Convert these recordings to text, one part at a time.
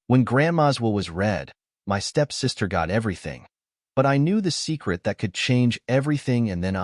When Grandma's will was read, my stepsister got everything. But I knew the secret that could change everything, and then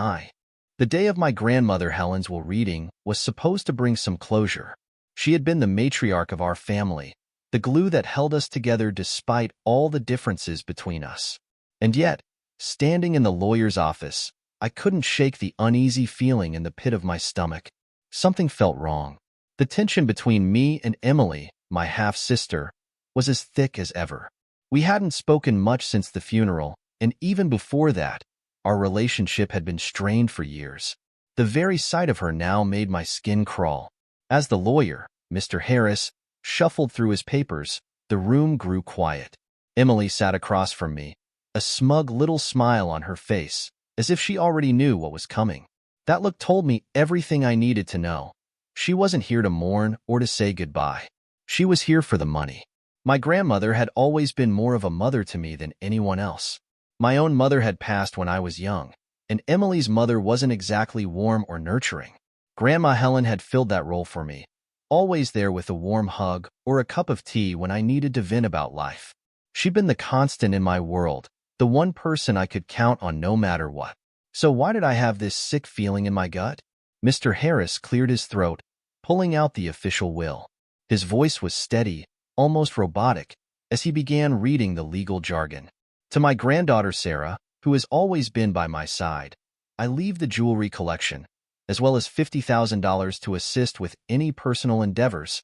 the day of my grandmother Helen's will reading was supposed to bring some closure. She had been the matriarch of our family, the glue that held us together despite all the differences between us. And yet, standing in the lawyer's office, I couldn't shake the uneasy feeling in the pit of my stomach. Something felt wrong. The tension between me and Emily, my half-sister, was as thick as ever. We hadn't spoken much since the funeral, and even before that, our relationship had been strained for years. The very sight of her now made my skin crawl. As the lawyer, Mr. Harris, shuffled through his papers, the room grew quiet. Emily sat across from me, a smug little smile on her face, as if she already knew what was coming. That look told me everything I needed to know. She wasn't here to mourn or to say goodbye. She was here for the money. My grandmother had always been more of a mother to me than anyone else. My own mother had passed when I was young, and Emily's mother wasn't exactly warm or nurturing. Grandma Helen had filled that role for me, always there with a warm hug or a cup of tea when I needed to vent about life. She'd been the constant in my world, the one person I could count on no matter what. So why did I have this sick feeling in my gut? Mr. Harris cleared his throat, pulling out the official will. His voice was steady, almost robotic, as he began reading the legal jargon. To my granddaughter Sarah, who has always been by my side, I leave the jewelry collection, as well as $50,000 to assist with any personal endeavors.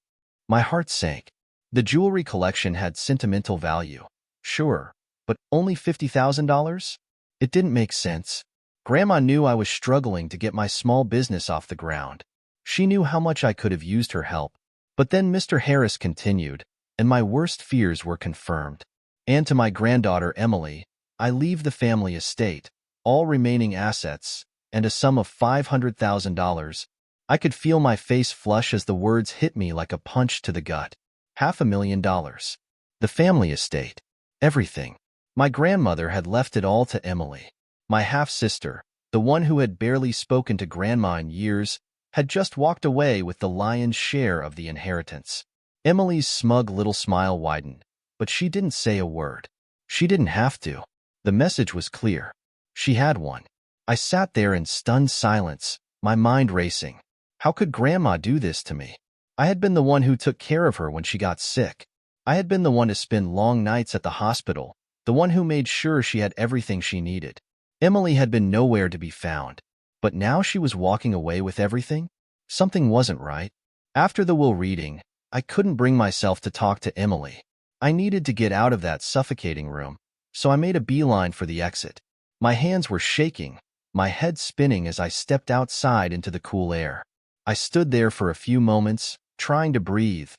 My heart sank. The jewelry collection had sentimental value, sure, but only $50,000? It didn't make sense. Grandma knew I was struggling to get my small business off the ground. She knew how much I could have used her help. But then Mr. Harris continued, and my worst fears were confirmed. And to my granddaughter Emily, I leave the family estate, all remaining assets, and a sum of $500,000. I could feel my face flush as the words hit me like a punch to the gut. $500,000. The family estate. Everything. My grandmother had left it all to Emily. My half-sister, the one who had barely spoken to Grandma in years, had just walked away with the lion's share of the inheritance. Emily's smug little smile widened, but she didn't say a word. She didn't have to. The message was clear. She had one. I sat there in stunned silence, my mind racing. How could Grandma do this to me? I had been the one who took care of her when she got sick. I had been the one to spend long nights at the hospital, the one who made sure she had everything she needed. Emily had been nowhere to be found. But now she was walking away with everything? Something wasn't right. After the will reading, I couldn't bring myself to talk to Emily. I needed to get out of that suffocating room, so I made a beeline for the exit. My hands were shaking, my head spinning as I stepped outside into the cool air. I stood there for a few moments, trying to breathe,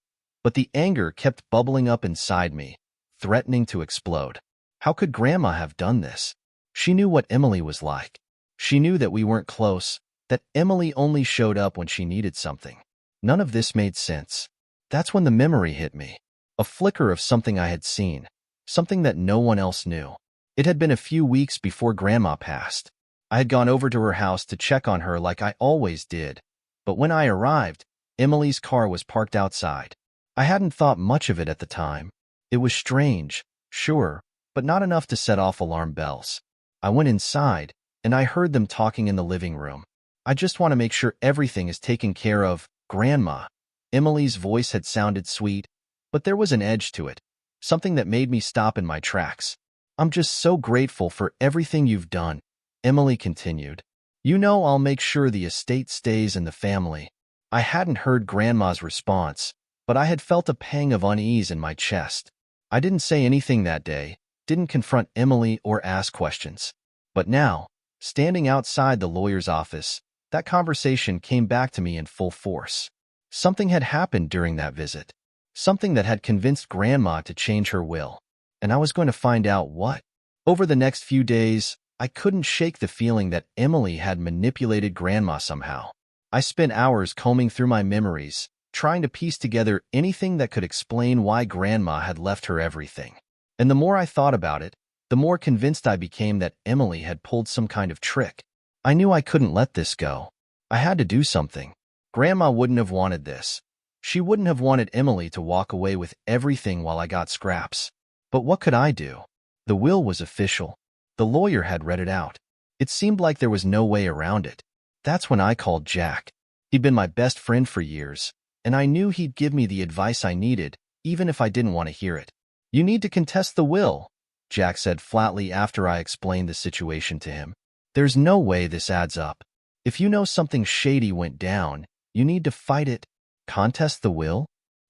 but the anger kept bubbling up inside me, threatening to explode. How could Grandma have done this? She knew what Emily was like. She knew that we weren't close, that Emily only showed up when she needed something. None of this made sense. That's when the memory hit me. A flicker of something I had seen, something that no one else knew. It had been a few weeks before Grandma passed. I had gone over to her house to check on her like I always did, but when I arrived, Emily's car was parked outside. I hadn't thought much of it at the time. It was strange, sure, but not enough to set off alarm bells. I went inside, and I heard them talking in the living room. I just want to make sure everything is taken care of, Grandma. Emily's voice had sounded sweet, but there was an edge to it, something that made me stop in my tracks. I'm just so grateful for everything you've done, Emily continued. You know I'll make sure the estate stays in the family. I hadn't heard Grandma's response, but I had felt a pang of unease in my chest. I didn't say anything that day, didn't confront Emily or ask questions. But now, standing outside the lawyer's office, that conversation came back to me in full force. Something had happened during that visit. Something that had convinced Grandma to change her will. And I was going to find out what. Over the next few days, I couldn't shake the feeling that Emily had manipulated Grandma somehow. I spent hours combing through my memories, trying to piece together anything that could explain why Grandma had left her everything. And the more I thought about it, the more convinced I became that Emily had pulled some kind of trick. I knew I couldn't let this go. I had to do something. Grandma wouldn't have wanted this. She wouldn't have wanted Emily to walk away with everything while I got scraps. But what could I do? The will was official. The lawyer had read it out. It seemed like there was no way around it. That's when I called Jack. He'd been my best friend for years, and I knew he'd give me the advice I needed, even if I didn't want to hear it. "You need to contest the will," Jack said flatly after I explained the situation to him. "There's no way this adds up. If you know something shady went down, you need to fight it." "Contest the will?"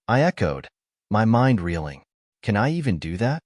I echoed, my mind reeling. "Can I even do that?"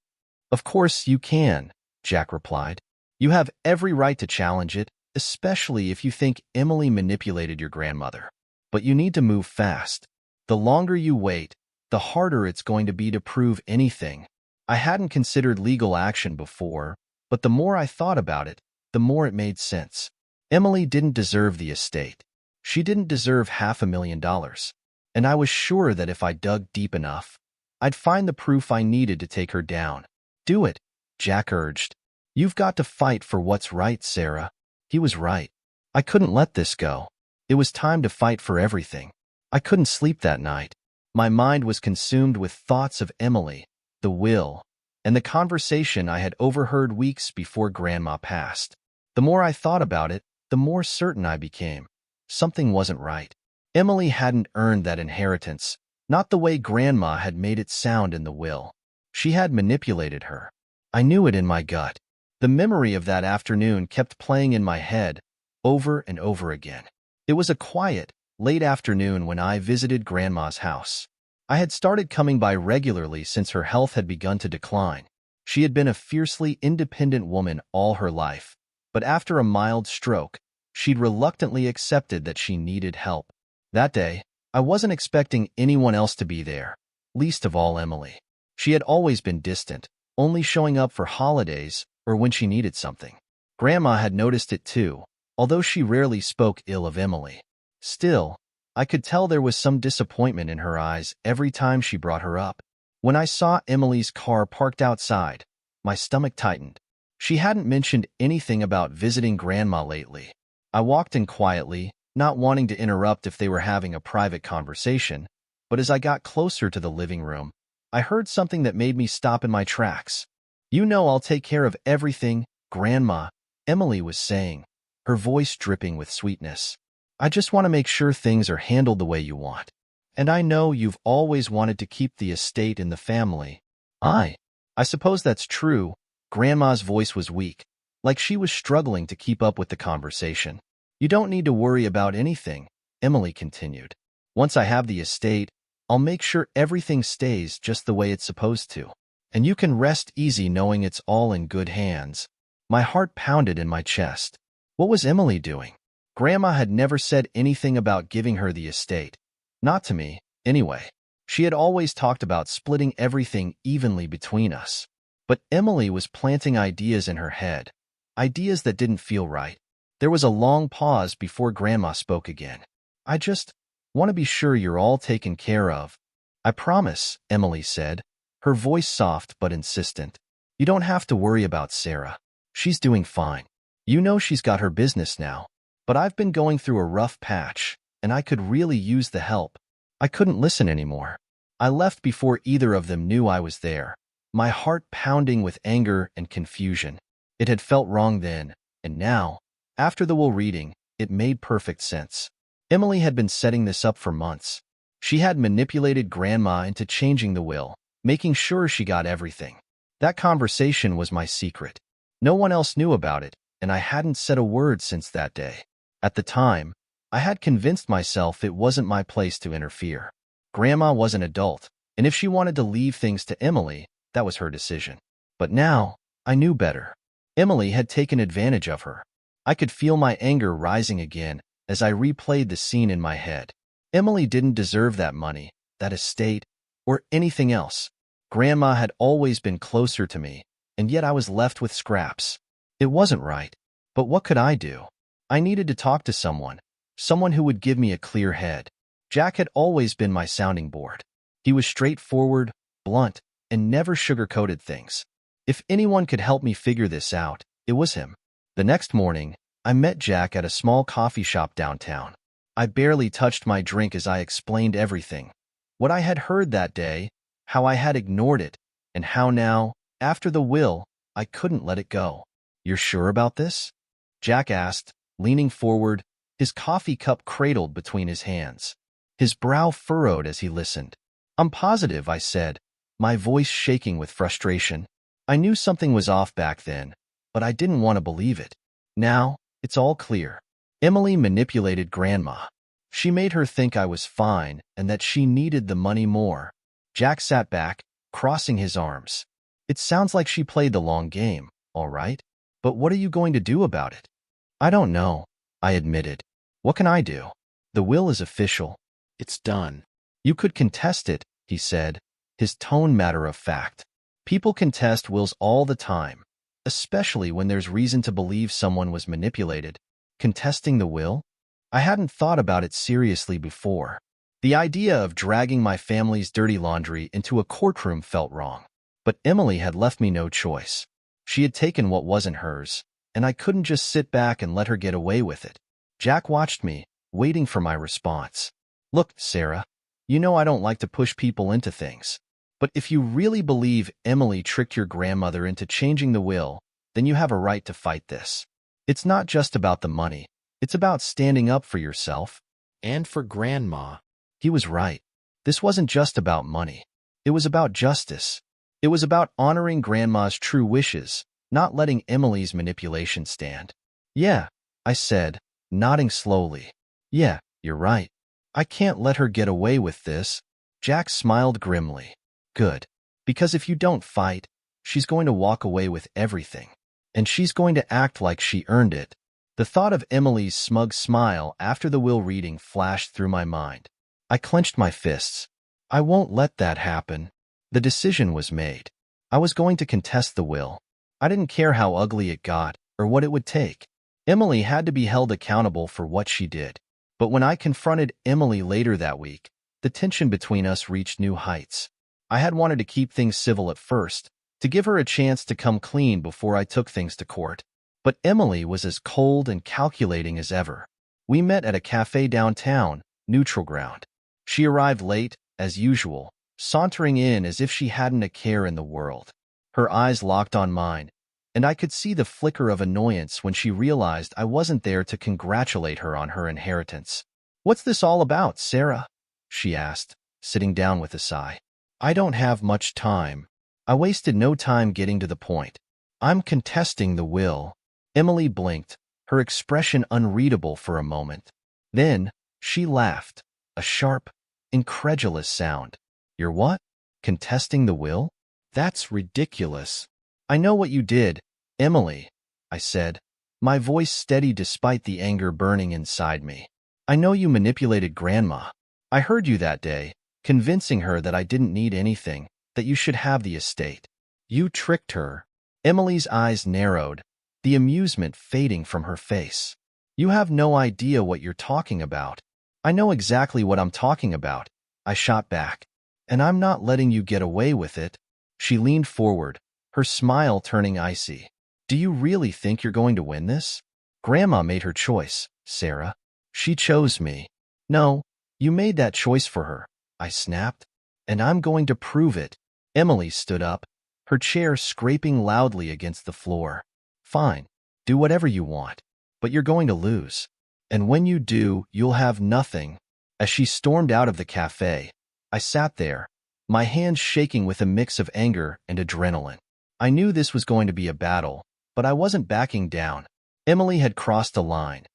"Of course you can," Jack replied. "You have every right to challenge it, especially if you think Emily manipulated your grandmother. But you need to move fast. The longer you wait, the harder it's going to be to prove anything." I hadn't considered legal action before, but the more I thought about it, the more it made sense. Emily didn't deserve the estate. She didn't deserve $500,000. And I was sure that if I dug deep enough, I'd find the proof I needed to take her down. "Do it," Jack urged. "You've got to fight for what's right, Sarah." He was right. I couldn't let this go. It was time to fight for everything. I couldn't sleep that night. My mind was consumed with thoughts of Emily, the will, and the conversation I had overheard weeks before Grandma passed. The more I thought about it, the more certain I became. Something wasn't right. Emily hadn't earned that inheritance, not the way Grandma had made it sound in the will. She had manipulated her. I knew it in my gut. The memory of that afternoon kept playing in my head, over and over again. It was a quiet, late afternoon when I visited Grandma's house. I had started coming by regularly since her health had begun to decline. She had been a fiercely independent woman all her life, but after a mild stroke, she'd reluctantly accepted that she needed help. That day, I wasn't expecting anyone else to be there, least of all Emily. She had always been distant, only showing up for holidays or when she needed something. Grandma had noticed it too, although she rarely spoke ill of Emily. Still, I could tell there was some disappointment in her eyes every time she brought her up. When I saw Emily's car parked outside, my stomach tightened. She hadn't mentioned anything about visiting Grandma lately. I walked in quietly, not wanting to interrupt if they were having a private conversation, but as I got closer to the living room, I heard something that made me stop in my tracks. "You know I'll take care of everything, Grandma," Emily was saying, her voice dripping with sweetness. "I just want to make sure things are handled the way you want. And I know you've always wanted to keep the estate in the family." I suppose that's true." Grandma's voice was weak, like she was struggling to keep up with the conversation. "You don't need to worry about anything," Emily continued. "Once I have the estate, I'll make sure everything stays just the way it's supposed to. And you can rest easy knowing it's all in good hands." My heart pounded in my chest. What was Emily doing? Grandma had never said anything about giving her the estate. Not to me, anyway. She had always talked about splitting everything evenly between us. But Emily was planting ideas in her head, ideas that didn't feel right. There was a long pause before Grandma spoke again. "I just want to be sure you're all taken care of." "I promise," Emily said, her voice soft but insistent. "You don't have to worry about Sarah. She's doing fine. You know she's got her business now. But I've been going through a rough patch, and I could really use the help." I couldn't listen anymore. I left before either of them knew I was there, my heart pounding with anger and confusion. It had felt wrong then, and now, after the will reading, it made perfect sense. Emily had been setting this up for months. She had manipulated Grandma into changing the will, making sure she got everything. That conversation was my secret. No one else knew about it, and I hadn't said a word since that day. At the time, I had convinced myself it wasn't my place to interfere. Grandma was an adult, and if she wanted to leave things to Emily, that was her decision. But now, I knew better. Emily had taken advantage of her. I could feel my anger rising again as I replayed the scene in my head. Emily didn't deserve that money, that estate, or anything else. Grandma had always been closer to me, and yet I was left with scraps. It wasn't right. But what could I do? I needed to talk to someone who would give me a clear head. Jack had always been my sounding board. He was straightforward, blunt, and never sugar-coated things. If anyone could help me figure this out, it was him. The next morning, I met Jack at a small coffee shop downtown. I barely touched my drink as I explained everything, What I had heard that day, how I had ignored it, and how now, after the will, I couldn't let it go. "You're sure about this?" Jack asked, leaning forward, his coffee cup cradled between his hands. His brow furrowed as he listened. "I'm positive," I said, my voice shaking with frustration. I knew something was off back then, but I didn't want to believe it. Now, it's all clear. Emily manipulated Grandma. She made her think I was fine and that she needed the money more. Jack sat back, crossing his arms. "It sounds like she played the long game, all right. But what are you going to do about it?" "I don't know," I admitted. "What can I do? The will is official. It's done." "You could contest it," he said, his tone matter-of-fact. "People contest wills all the time, especially when there's reason to believe someone was manipulated." Contesting the will? I hadn't thought about it seriously before. The idea of dragging my family's dirty laundry into a courtroom felt wrong. But Emily had left me no choice. She had taken what wasn't hers, and I couldn't just sit back and let her get away with it. Jack watched me, waiting for my response. "Look, Sarah, you know I don't like to push people into things. But if you really believe Emily tricked your grandmother into changing the will, then you have a right to fight this. It's not just about the money. It's about standing up for yourself and for Grandma." He was right. This wasn't just about money. It was about justice. It was about honoring Grandma's true wishes, not letting Emily's manipulation stand. "Yeah," I said, nodding slowly. "Yeah, you're right. I can't let her get away with this." Jack smiled grimly. "Good. Because if you don't fight, she's going to walk away with everything. And she's going to act like she earned it." The thought of Emily's smug smile after the will reading flashed through my mind. I clenched my fists. I won't let that happen. The decision was made. I was going to contest the will. I didn't care how ugly it got or what it would take. Emily had to be held accountable for what she did. But when I confronted Emily later that week, the tension between us reached new heights. I had wanted to keep things civil at first, to give her a chance to come clean before I took things to court. But Emily was as cold and calculating as ever. We met at a cafe downtown, neutral ground. She arrived late, as usual, sauntering in as if she hadn't a care in the world. Her eyes locked on mine, and I could see the flicker of annoyance when she realized I wasn't there to congratulate her on her inheritance. "What's this all about, Sarah?" she asked, sitting down with a sigh. "I don't have much time." I wasted no time getting to the point. "I'm contesting the will." Emily blinked, her expression unreadable for a moment. Then, she laughed, a sharp, incredulous sound. "You're what? Contesting the will? That's ridiculous." "I know what you did, Emily," I said, my voice steady despite the anger burning inside me. "I know you manipulated Grandma. I heard you that day, convincing her that I didn't need anything, that you should have the estate. You tricked her." Emily's eyes narrowed, the amusement fading from her face. "You have no idea what you're talking about." "I know exactly what I'm talking about," I shot back. "And I'm not letting you get away with it." She leaned forward, her smile turning icy. "Do you really think you're going to win this? Grandma made her choice, Sarah. She chose me." "No, you made that choice for her," I snapped. "And I'm going to prove it." Emily stood up, her chair scraping loudly against the floor. "Fine, do whatever you want, but you're going to lose. And when you do, you'll have nothing." As she stormed out of the cafe, I sat there, my hands shaking with a mix of anger and adrenaline. I knew this was going to be a battle, but I wasn't backing down. Emily had crossed a line,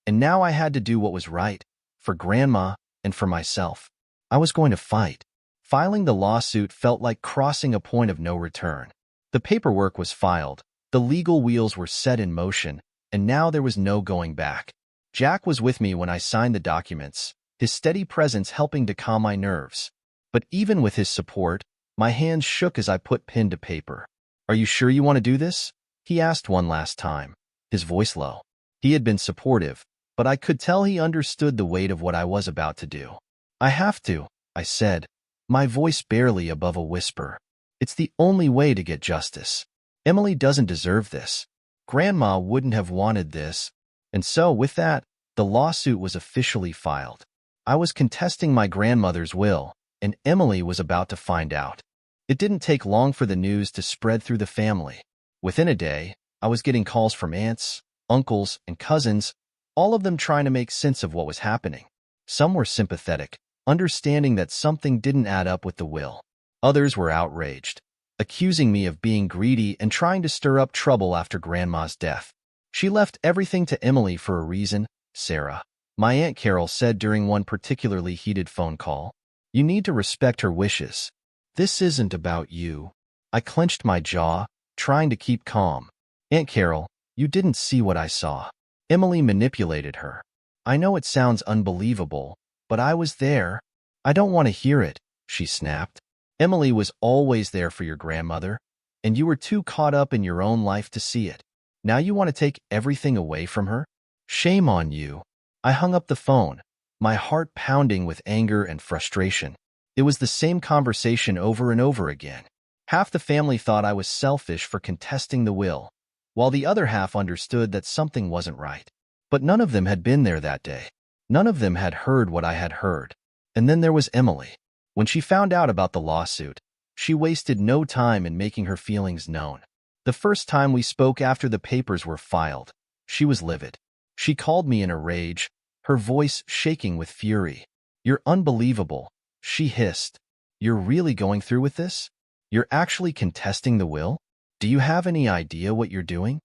and now I had to do what was right, for Grandma and for myself. I was going to fight. Filing the lawsuit felt like crossing a point of no return. The paperwork was filed, the legal wheels were set in motion, and now there was no going back. Jack was with me when I signed the documents, his steady presence helping to calm my nerves. But even with his support, my hands shook as I put pen to paper. "Are you sure you want to do this?" he asked one last time, his voice low. He had been supportive, but I could tell he understood the weight of what I was about to do. "I have to," I said, my voice barely above a whisper. "It's the only way to get justice. Emily doesn't deserve this. Grandma wouldn't have wanted this." And so, with that, the lawsuit was officially filed. I was contesting my grandmother's will, and Emily was about to find out. It didn't take long for the news to spread through the family. Within a day, I was getting calls from aunts, uncles, and cousins, all of them trying to make sense of what was happening. Some were sympathetic, understanding that something didn't add up with the will. Others were outraged, accusing me of being greedy and trying to stir up trouble after Grandma's death. She left everything to Emily for a reason, Sarah. My Aunt Carol said during one particularly heated phone call. You need to respect her wishes. This isn't about you. I clenched my jaw, trying to keep calm. Aunt Carol, you didn't see what I saw. Emily manipulated her. I know it sounds unbelievable, but I was there. I don't want to hear it, she snapped. Emily was always there for your grandmother, and you were too caught up in your own life to see it. Now you want to take everything away from her? Shame on you. I hung up the phone, my heart pounding with anger and frustration. It was the same conversation over and over again. Half the family thought I was selfish for contesting the will, while the other half understood that something wasn't right. But none of them had been there that day. None of them had heard what I had heard. And then there was Emily. When she found out about the lawsuit, she wasted no time in making her feelings known. The first time we spoke after the papers were filed, she was livid. She called me in a rage, her voice shaking with fury. You're unbelievable, she hissed. You're really going through with this? You're actually contesting the will? Do you have any idea what you're doing?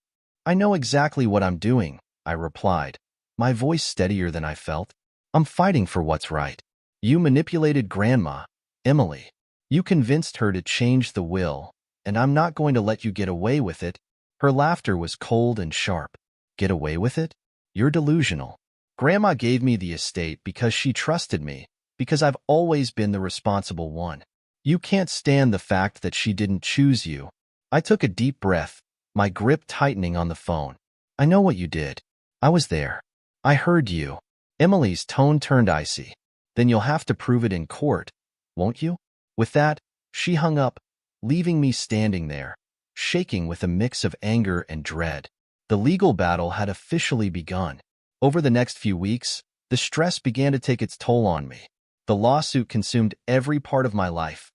I know exactly what I'm doing, I replied, my voice steadier than I felt. I'm fighting for what's right. You manipulated Grandma, Emily. You convinced her to change the will, and I'm not going to let you get away with it. Her laughter was cold and sharp. Get away with it? You're delusional. Grandma gave me the estate because she trusted me, because I've always been the responsible one. You can't stand the fact that she didn't choose you. I took a deep breath, my grip tightening on the phone. I know what you did. I was there. I heard you. Emily's tone turned icy. Then you'll have to prove it in court, won't you? With that, she hung up, leaving me standing there, shaking with a mix of anger and dread. The legal battle had officially begun. Over the next few weeks, the stress began to take its toll on me. The lawsuit consumed every part of my life.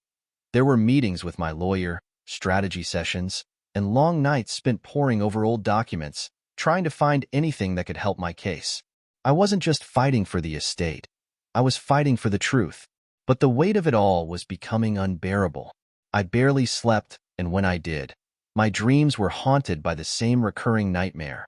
There were meetings with my lawyer, strategy sessions, and long nights spent poring over old documents, trying to find anything that could help my case. I wasn't just fighting for the estate. I was fighting for the truth. But the weight of it all was becoming unbearable. I barely slept, and when I did, my dreams were haunted by the same recurring nightmare.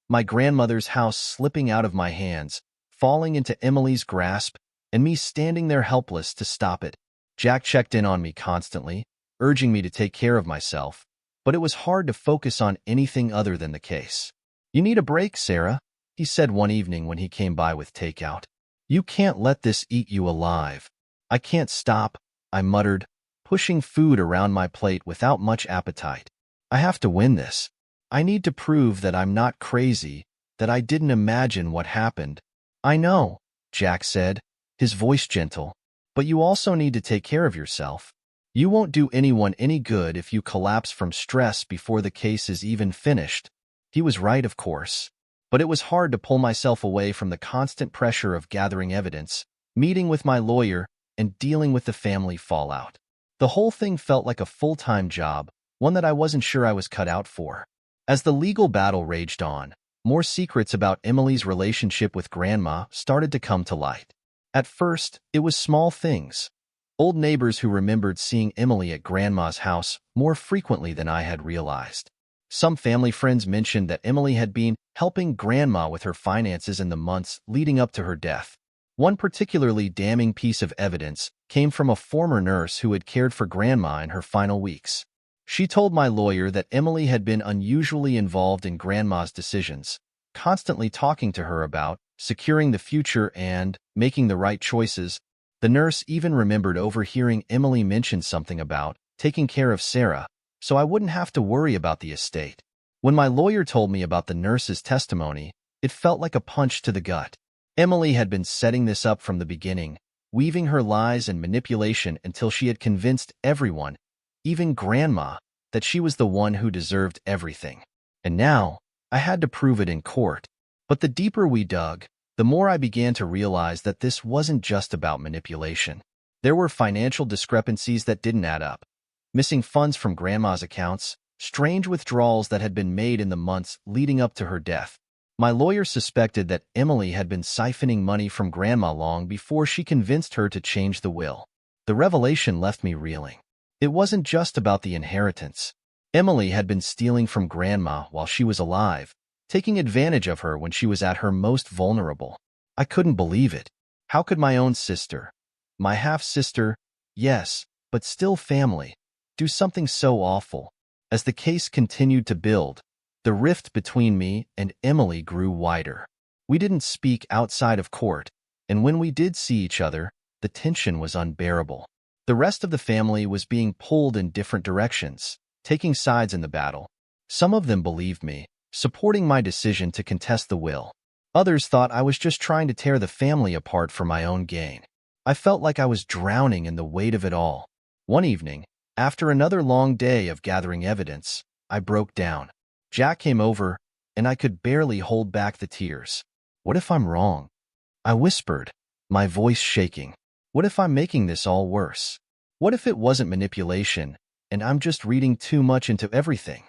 My grandmother's house slipping out of my hands, falling into Emily's grasp, and me standing there helpless to stop it. Jack checked in on me constantly, urging me to take care of myself, but it was hard to focus on anything other than the case. You need a break, Sarah, he said one evening when he came by with takeout. You can't let this eat you alive. I can't stop, I muttered, pushing food around my plate without much appetite. I have to win this. I need to prove that I'm not crazy, that I didn't imagine what happened. I know, Jack said, his voice gentle, but you also need to take care of yourself. You won't do anyone any good if you collapse from stress before the case is even finished. He was right, of course. But it was hard to pull myself away from the constant pressure of gathering evidence, meeting with my lawyer, and dealing with the family fallout. The whole thing felt like a full-time job, one that I wasn't sure I was cut out for. As the legal battle raged on, more secrets about Emily's relationship with Grandma started to come to light. At first, it was small things. Old neighbors who remembered seeing Emily at Grandma's house more frequently than I had realized. Some family friends mentioned that Emily had been helping Grandma with her finances in the months leading up to her death. One particularly damning piece of evidence came from a former nurse who had cared for Grandma in her final weeks. She told my lawyer that Emily had been unusually involved in Grandma's decisions, constantly talking to her about securing the future and making the right choices. The nurse even remembered overhearing Emily mention something about taking care of Sarah, so I wouldn't have to worry about the estate. When my lawyer told me about the nurse's testimony, it felt like a punch to the gut. Emily had been setting this up from the beginning, weaving her lies and manipulation until she had convinced everyone, even Grandma, that she was the one who deserved everything. And now, I had to prove it in court. But the deeper we dug, the more I began to realize that this wasn't just about manipulation. There were financial discrepancies that didn't add up. Missing funds from Grandma's accounts, strange withdrawals that had been made in the months leading up to her death. My lawyer suspected that Emily had been siphoning money from Grandma long before she convinced her to change the will. The revelation left me reeling. It wasn't just about the inheritance. Emily had been stealing from Grandma while she was alive, taking advantage of her when she was at her most vulnerable. I couldn't believe it. How could my own sister, my half-sister, yes, but still family, do something so awful? As the case continued to build, the rift between me and Emily grew wider. We didn't speak outside of court, and when we did see each other, the tension was unbearable. The rest of the family was being pulled in different directions, taking sides in the battle. Some of them believed me, supporting my decision to contest the will. Others thought I was just trying to tear the family apart for my own gain. I felt like I was drowning in the weight of it all. One evening, after another long day of gathering evidence, I broke down. Jack came over, and I could barely hold back the tears. What if I'm wrong? I whispered, my voice shaking. What if I'm making this all worse? What if it wasn't manipulation, and I'm just reading too much into everything?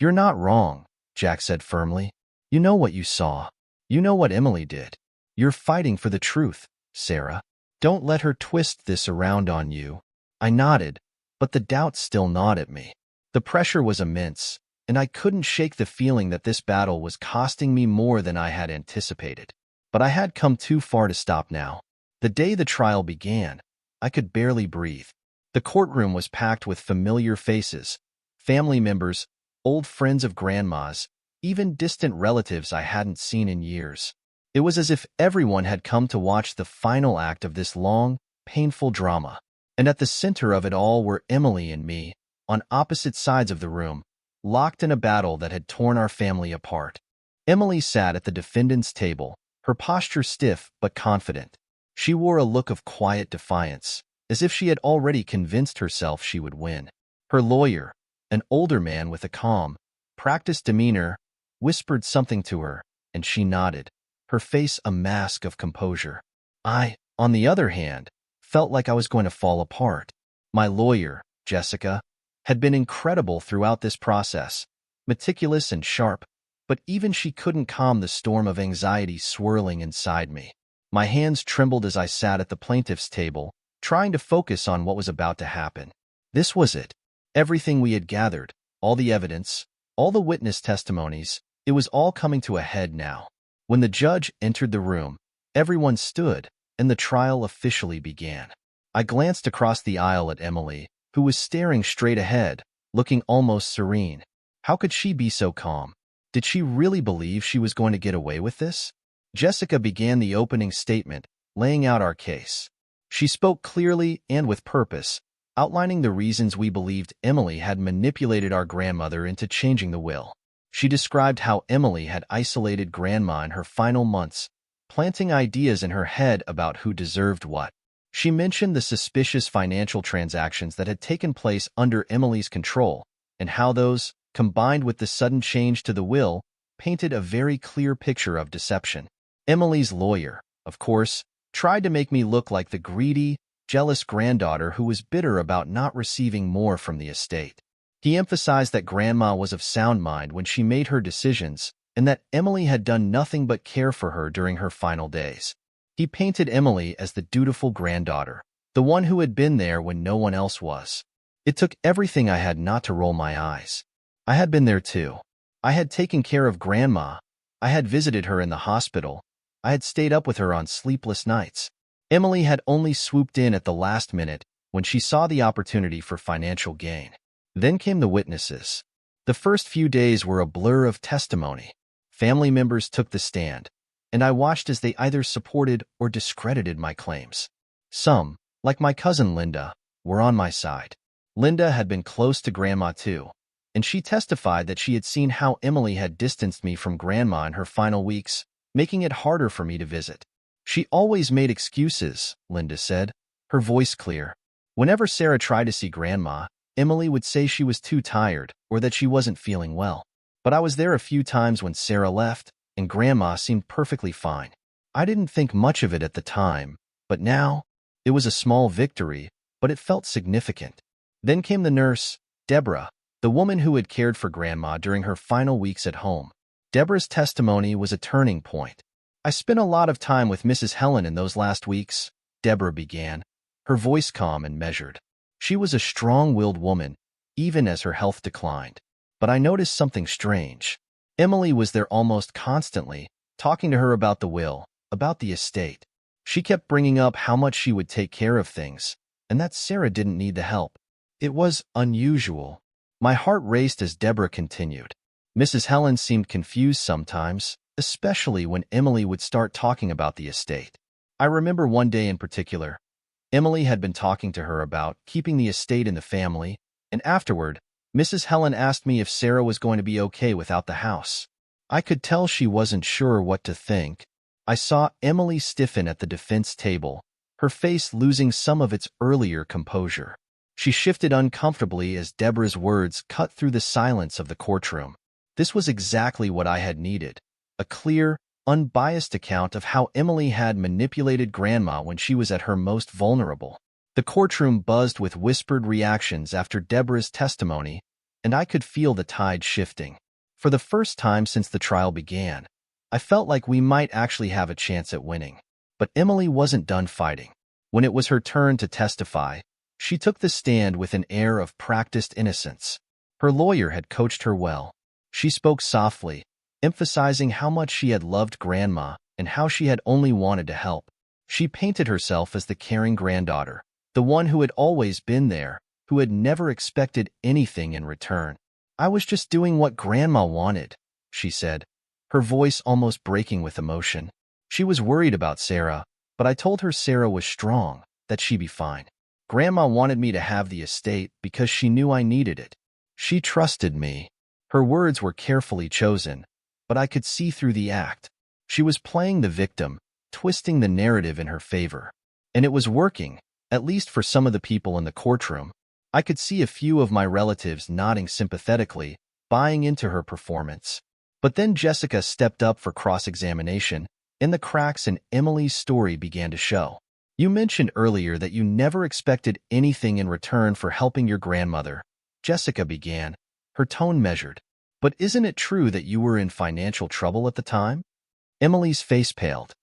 You're not wrong, Jack said firmly. You know what you saw. You know what Emily did. You're fighting for the truth, Sarah. Don't let her twist this around on you. I nodded, but the doubt still gnawed at me. The pressure was immense, and I couldn't shake the feeling that this battle was costing me more than I had anticipated. But I had come too far to stop now. The day the trial began, I could barely breathe. The courtroom was packed with familiar faces, family members, old friends of Grandma's, even distant relatives I hadn't seen in years. It was as if everyone had come to watch the final act of this long, painful drama. And at the center of it all were Emily and me, on opposite sides of the room, locked in a battle that had torn our family apart. Emily sat at the defendant's table, her posture stiff but confident. She wore a look of quiet defiance, as if she had already convinced herself she would win. Her lawyer, an older man with a calm, practiced demeanor, whispered something to her, and she nodded, her face a mask of composure. I, on the other hand, felt like I was going to fall apart. My lawyer, Jessica, had been incredible throughout this process, meticulous and sharp, but even she couldn't calm the storm of anxiety swirling inside me. My hands trembled as I sat at the plaintiff's table, trying to focus on what was about to happen. This was it. Everything we had gathered, all the evidence, all the witness testimonies, it was all coming to a head now. When the judge entered the room, everyone stood, and the trial officially began. I glanced across the aisle at Emily, who was staring straight ahead, looking almost serene. How could she be so calm? Did she really believe she was going to get away with this? Jessica began the opening statement, laying out our case. She spoke clearly and with purpose, outlining the reasons we believed Emily had manipulated our grandmother into changing the will. She described how Emily had isolated Grandma in her final months, planting ideas in her head about who deserved what. She mentioned the suspicious financial transactions that had taken place under Emily's control, and how those, combined with the sudden change to the will, painted a very clear picture of deception. Emily's lawyer, of course, tried to make me look like the greedy, jealous granddaughter who was bitter about not receiving more from the estate. He emphasized that Grandma was of sound mind when she made her decisions, and that Emily had done nothing but care for her during her final days. He painted Emily as the dutiful granddaughter, the one who had been there when no one else was. It took everything I had not to roll my eyes. I had been there too. I had taken care of Grandma. I had visited her in the hospital. I had stayed up with her on sleepless nights. Emily had only swooped in at the last minute when she saw the opportunity for financial gain. Then came the witnesses. The first few days were a blur of testimony. Family members took the stand, and I watched as they either supported or discredited my claims. Some, like my cousin Linda, were on my side. Linda had been close to Grandma too, and she testified that she had seen how Emily had distanced me from Grandma in her final weeks, making it harder for me to visit. She always made excuses, Linda said, her voice clear. Whenever Sarah tried to see Grandma, Emily would say she was too tired or that she wasn't feeling well. But I was there a few times when Sarah left, and Grandma seemed perfectly fine. I didn't think much of it at the time, but now, It was a small victory, but it felt significant. Then came the nurse, Deborah, the woman who had cared for Grandma during her final weeks at home. Deborah's testimony was a turning point. "I spent a lot of time with Mrs. Helen in those last weeks," Deborah began, her voice calm and measured. She was a strong-willed woman, even as her health declined. But I noticed something strange. Emily was there almost constantly, talking to her about the will, about the estate. She kept bringing up how much she would take care of things, and that Sarah didn't need the help. It was unusual. My heart raced as Deborah continued. Mrs. Helen seemed confused sometimes, especially when Emily would start talking about the estate. I remember one day in particular. Emily had been talking to her about keeping the estate in the family, and afterward, Mrs. Helen asked me if Sarah was going to be okay without the house. I could tell she wasn't sure what to think. I saw Emily stiffen at the defense table, her face losing some of its earlier composure. She shifted uncomfortably as Deborah's words cut through the silence of the courtroom. This was exactly what I had needed, a clear, unbiased account of how Emily had manipulated Grandma when she was at her most vulnerable. The courtroom buzzed with whispered reactions after Deborah's testimony, and I could feel the tide shifting. For the first time since the trial began, I felt like we might actually have a chance at winning. But Emily wasn't done fighting. When it was her turn to testify, she took the stand with an air of practiced innocence. Her lawyer had coached her well. She spoke softly, emphasizing how much she had loved Grandma and how she had only wanted to help. She painted herself as the caring granddaughter, the one who had always been there, who had never expected anything in return. "I was just doing what Grandma wanted," she said, her voice almost breaking with emotion. She was worried about Sarah, but I told her Sarah was strong, that she'd be fine. Grandma wanted me to have the estate because she knew I needed it. She trusted me. Her words were carefully chosen, but I could see through the act. She was playing the victim, twisting the narrative in her favor. And it was working, at least for some of the people in the courtroom. I could see a few of my relatives nodding sympathetically, buying into her performance. But then Jessica stepped up for cross-examination, and the cracks in Emily's story began to show. "You mentioned earlier that you never expected anything in return for helping your grandmother," Jessica began, her tone measured. "But isn't it true that you were in financial trouble at the time?" Emily's face paled.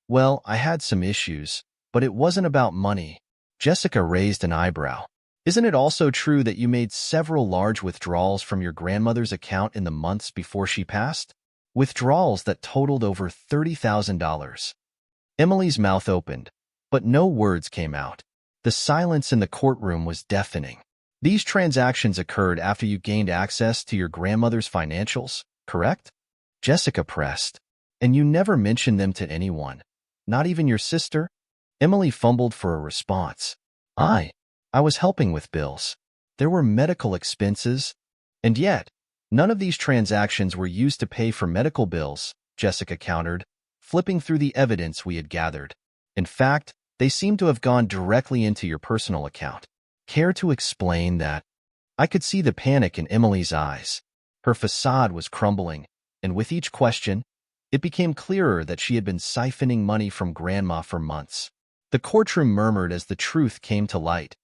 Well, I had some issues, but it wasn't about money." Jessica raised an eyebrow. "Isn't it also true that you made several large withdrawals from your grandmother's account in the months before she passed? Withdrawals that totaled over $30,000. Emily's mouth opened, but no words came out. The silence in the courtroom was deafening. "These transactions occurred after you gained access to your grandmother's financials, correct?" Jessica pressed. "And you never mentioned them to anyone, not even your sister?" Emily fumbled for a response. I was helping with bills. There were medical expenses. And yet, none of these transactions were used to pay for medical bills, Jessica countered, flipping through the evidence we had gathered. "In fact, they seem to have gone directly into your personal account. Care to explain that?" I could see the panic in Emily's eyes. Her facade was crumbling, and with each question, it became clearer that she had been siphoning money from Grandma for months. The courtroom murmured as the truth came to light.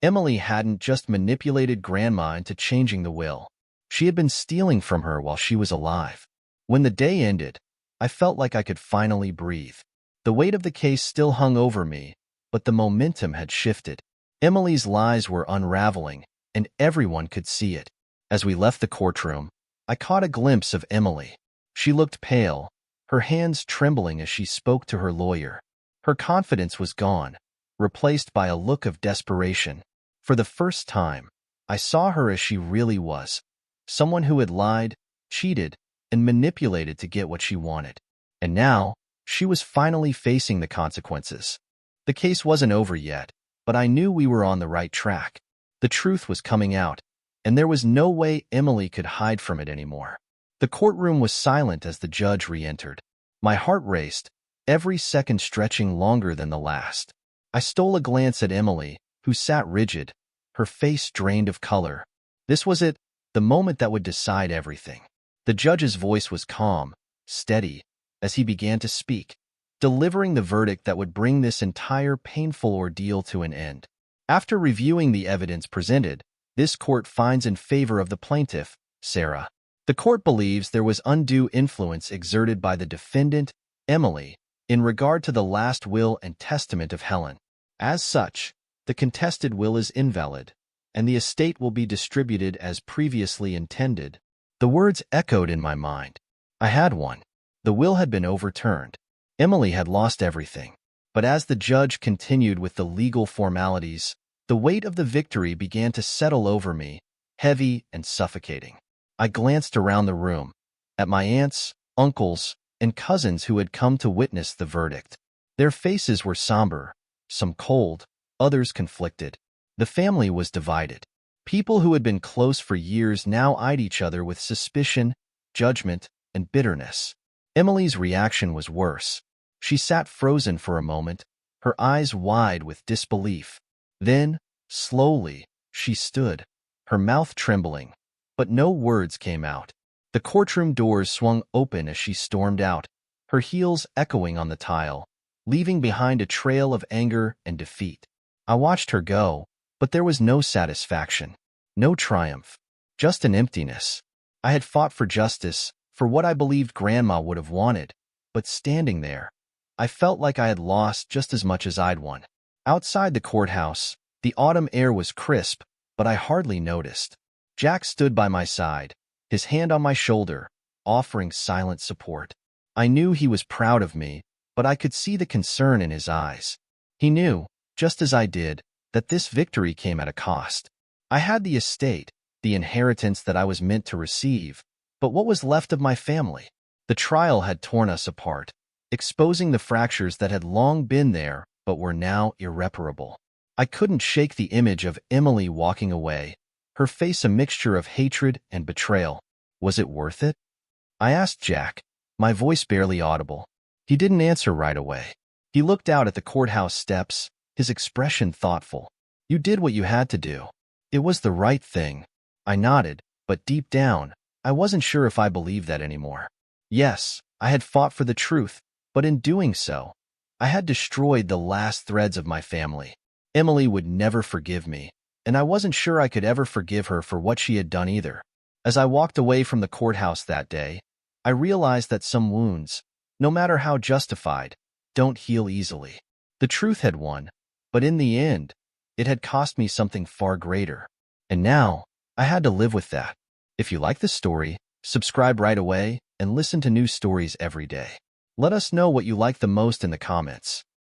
Emily hadn't just manipulated Grandma into changing the will. She had been stealing from her while she was alive. When the day ended, I felt like I could finally breathe. The weight of the case still hung over me, but the momentum had shifted. Emily's lies were unraveling, and everyone could see it. As we left the courtroom, I caught a glimpse of Emily. She looked pale, her hands trembling as she spoke to her lawyer. Her confidence was gone, replaced by a look of desperation. For the first time, I saw her as she really was, someone who had lied, cheated, and manipulated to get what she wanted. And now, she was finally facing the consequences. The case wasn't over yet, but I knew we were on the right track. The truth was coming out, and there was no way Emily could hide from it anymore. The courtroom was silent as the judge re-entered. My heart raced, every second stretching longer than the last. I stole a glance at Emily, who sat rigid, her face drained of color. This was it, the moment that would decide everything. The judge's voice was calm, steady, as he began to speak. delivering the verdict that would bring this entire painful ordeal to an end. After reviewing the evidence presented, this court finds in favor of the plaintiff, Sarah. The court believes there was undue influence exerted by the defendant, Emily, in regard to the last will and testament of Helen. As such, the contested will is invalid, and the estate will be distributed as previously intended. The words echoed in my mind. I had one. The will had been overturned. Emily had lost everything. But as the judge continued with the legal formalities, the weight of the victory began to settle over me, heavy and suffocating. I glanced around the room, at my aunts, uncles, and cousins who had come to witness the verdict. Their faces were somber, some cold, others conflicted. The family was divided. People who had been close for years now eyed each other with suspicion, judgment, and bitterness. Emily's reaction was worse. She sat frozen for a moment, her eyes wide with disbelief. Then, slowly, she stood, her mouth trembling, but no words came out. The courtroom doors swung open as she stormed out, her heels echoing on the tile, leaving behind a trail of anger and defeat. I watched her go, but there was no satisfaction, no triumph, just an emptiness. I had fought for justice, for what I believed Grandma would have wanted, but standing there, I felt like I had lost just as much as I'd won. Outside the courthouse, the autumn air was crisp, but I hardly noticed. Jack stood by my side, his hand on my shoulder, offering silent support. I knew he was proud of me, but I could see the concern in his eyes. He knew, just as I did, that this victory came at a cost. I had the estate, the inheritance that I was meant to receive, but what was left of my family? The trial had torn us apart, exposing the fractures that had long been there but were now irreparable. I couldn't shake the image of Emily walking away, her face a mixture of hatred and betrayal. Was it worth it? I asked Jack, my voice barely audible. He didn't answer right away. He looked out at the courthouse steps, his expression thoughtful. You did what you had to do. It was the right thing. I nodded, but deep down, I wasn't sure if I believed that anymore. Yes, I had fought for the truth, but in doing so, I had destroyed the last threads of my family. Emily would never forgive me, and I wasn't sure I could ever forgive her for what she had done either. As I walked away from the courthouse that day, I realized that some wounds, no matter how justified, don't heal easily. The truth had won, but in the end, it had cost me something far greater. And now, I had to live with that. If you like this story, subscribe right away and listen to new stories every day. Let us know what you like the most in the comments.